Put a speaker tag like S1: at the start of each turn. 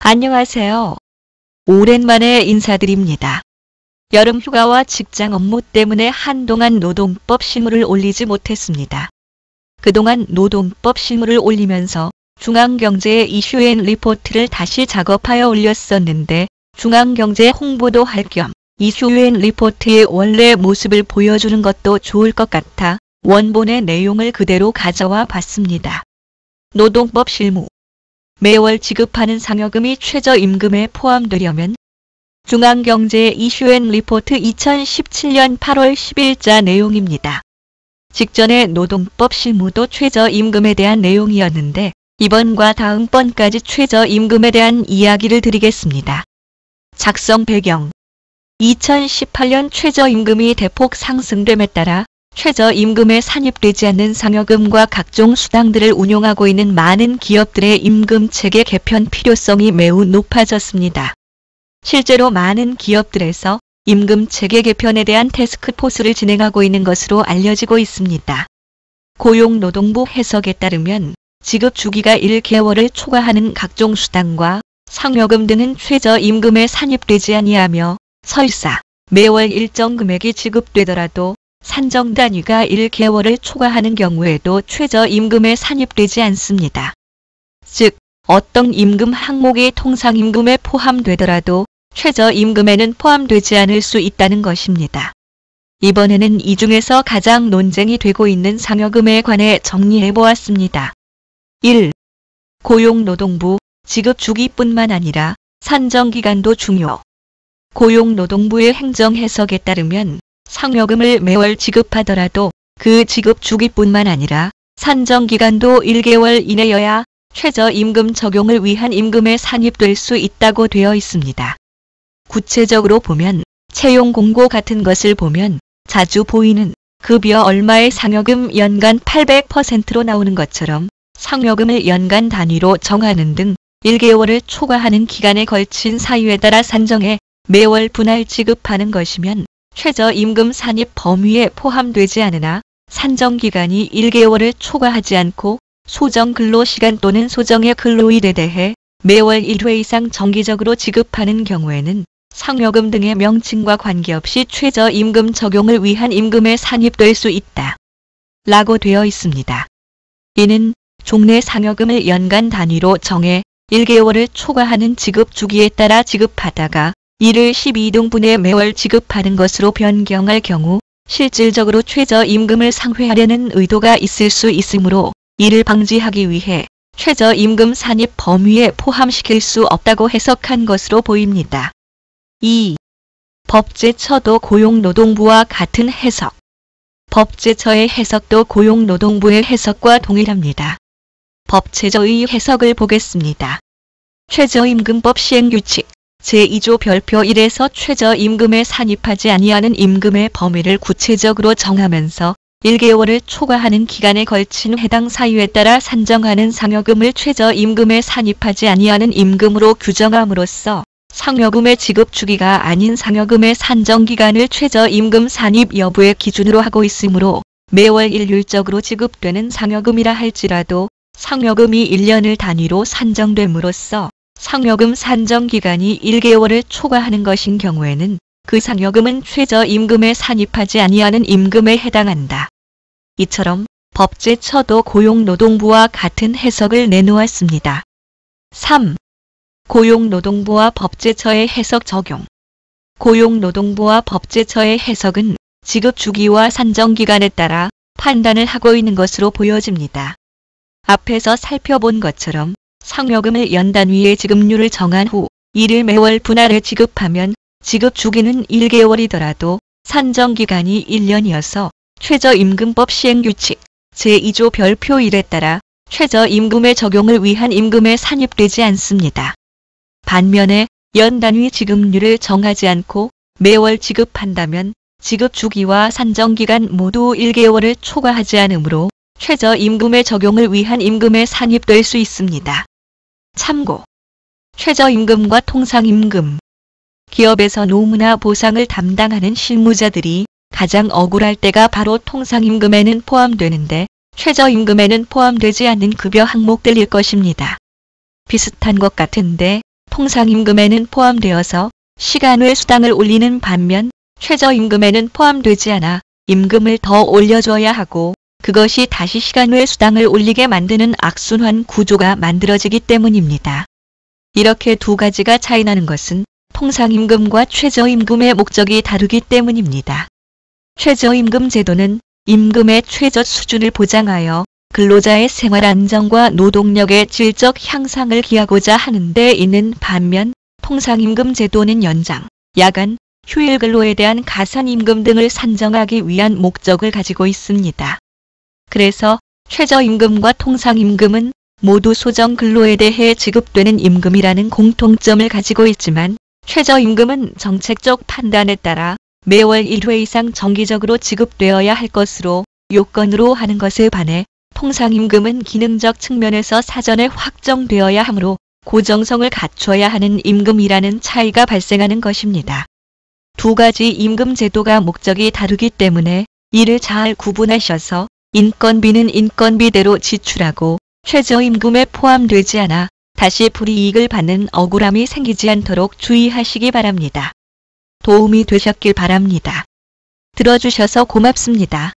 S1: 안녕하세요. 오랜만에 인사드립니다. 여름 휴가와 직장 업무 때문에 한동안 노동법 실무를 올리지 못했습니다. 그동안 노동법 실무를 올리면서 중앙경제의 이슈앤 리포트를 다시 작업하여 올렸었는데 중앙경제 홍보도 할 겸 이슈앤 리포트의 원래 모습을 보여주는 것도 좋을 것 같아 원본의 내용을 그대로 가져와 봤습니다. 노동법 실무. 매월 지급하는 상여금이 최저임금에 포함되려면 중앙경제 이슈앤 리포트 2017년 8월 10일자 내용입니다. 직전의 노동법 실무도 최저임금에 대한 내용이었는데 이번과 다음번까지 최저임금에 대한 이야기를 드리겠습니다. 작성 배경 2018년 최저임금이 대폭 상승됨에 따라 최저임금에 산입되지 않는 상여금과 각종 수당들을 운용하고 있는 많은 기업들의 임금체계 개편 필요성이 매우 높아졌습니다. 실제로 많은 기업들에서 임금체계 개편에 대한 태스크포스를 진행하고 있는 것으로 알려지고 있습니다. 고용노동부 해석에 따르면 지급 주기가 1개월을 초과하는 각종 수당과 상여금 등은 최저임금에 산입되지 아니하며 설사 매월 일정 금액이 지급되더라도 산정 단위가 1개월을 초과하는 경우에도 최저임금에 산입되지 않습니다. 즉, 어떤 임금 항목이 통상임금에 포함되더라도 최저임금에는 포함되지 않을 수 있다는 것입니다. 이번에는 이 중에서 가장 논쟁이 되고 있는 상여금에 관해 정리해보았습니다. 1. 고용노동부 지급 주기뿐만 아니라 산정기간도 중요. 고용노동부의 행정해석에 따르면 상여금을 매월 지급하더라도 그 지급 주기뿐만 아니라 산정기간도 1개월 이내여야 최저임금 적용을 위한 임금에 산입될 수 있다고 되어 있습니다. 구체적으로 보면 채용 공고 같은 것을 보면 자주 보이는 급여 얼마의 상여금 연간 800%로 나오는 것처럼 상여금을 연간 단위로 정하는 등 1개월을 초과하는 기간에 걸친 사유에 따라 산정해 매월 분할 지급하는 것이면 최저임금 산입 범위에 포함되지 않으나 산정기간이 1개월을 초과하지 않고 소정 근로시간 또는 소정의 근로일에 대해 매월 1회 이상 정기적으로 지급하는 경우에는 상여금 등의 명칭과 관계없이 최저임금 적용을 위한 임금에 산입될 수 있다. 라고 되어 있습니다. 이는 종래 상여금을 연간 단위로 정해 1개월을 초과하는 지급 주기에 따라 지급하다가 이를 12등분에 매월 지급하는 것으로 변경할 경우 실질적으로 최저임금을 상회하려는 의도가 있을 수 있으므로 이를 방지하기 위해 최저임금 산입 범위에 포함시킬 수 없다고 해석한 것으로 보입니다. 2. 법제처도 고용노동부와 같은 해석. 법제처의 해석도 고용노동부의 해석과 동일합니다. 법제처의 해석을 보겠습니다. 최저임금법 시행규칙 제2조 별표 1에서 최저임금에 산입하지 아니하는 임금의 범위를 구체적으로 정하면서 1개월을 초과하는 기간에 걸친 해당 사유에 따라 산정하는 상여금을 최저임금에 산입하지 아니하는 임금으로 규정함으로써 상여금의 지급 주기가 아닌 상여금의 산정기간을 최저임금 산입 여부의 기준으로 하고 있으므로 매월 일률적으로 지급되는 상여금이라 할지라도 상여금이 1년을 단위로 산정됨으로써 상여금 산정기간이 1개월을 초과하는 것인 경우에는 그 상여금은 최저임금에 산입하지 아니하는 임금에 해당한다. 이처럼 법제처도 고용노동부와 같은 해석을 내놓았습니다. 3. 고용노동부와 법제처의 해석 적용. 고용노동부와 법제처의 해석은 지급 주기와 산정기간에 따라 판단을 하고 있는 것으로 보여집니다. 앞에서 살펴본 것처럼 상여금을 연단위의 지급률을 정한 후 이를 매월 분할해 지급하면 지급 주기는 1개월이더라도 산정기간이 1년이어서 최저임금법 시행규칙 제2조 별표 1에 따라 최저임금의 적용을 위한 임금에 산입되지 않습니다. 반면에 연단위 지급률을 정하지 않고 매월 지급한다면 지급 주기와 산정기간 모두 1개월을 초과하지 않으므로 최저임금의 적용을 위한 임금에 산입될 수 있습니다. 참고. 최저임금과 통상임금. 기업에서 노무나 보상을 담당하는 실무자들이 가장 억울할 때가 바로 통상임금에는 포함되는데 최저임금에는 포함되지 않는 급여 항목들일 것입니다. 비슷한 것 같은데 통상임금에는 포함되어서 시간 외 수당을 올리는 반면 최저임금에는 포함되지 않아 임금을 더 올려줘야 하고 그것이 다시 시간 외 수당을 올리게 만드는 악순환 구조가 만들어지기 때문입니다. 이렇게 두 가지가 차이나는 것은 통상임금과 최저임금의 목적이 다르기 때문입니다. 최저임금 제도는 임금의 최저 수준을 보장하여 근로자의 생활 안정과 노동력의 질적 향상을 기하고자 하는 데 있는 반면 통상임금 제도는 연장, 야간, 휴일 근로에 대한 가산임금 등을 산정하기 위한 목적을 가지고 있습니다. 그래서 최저임금과 통상임금은 모두 소정 근로에 대해 지급되는 임금이라는 공통점을 가지고 있지만 최저임금은 정책적 판단에 따라 매월 1회 이상 정기적으로 지급되어야 할 것으로 요건으로 하는 것에 반해 통상임금은 기능적 측면에서 사전에 확정되어야 하므로 고정성을 갖춰야 하는 임금이라는 차이가 발생하는 것입니다. 두 가지 임금 제도가 목적이 다르기 때문에 이를 잘 구분하셔서 인건비는 인건비대로 지출하고 최저임금에 포함되지 않아 다시 불이익을 받는 억울함이 생기지 않도록 주의하시기 바랍니다. 도움이 되셨길 바랍니다. 들어주셔서 고맙습니다.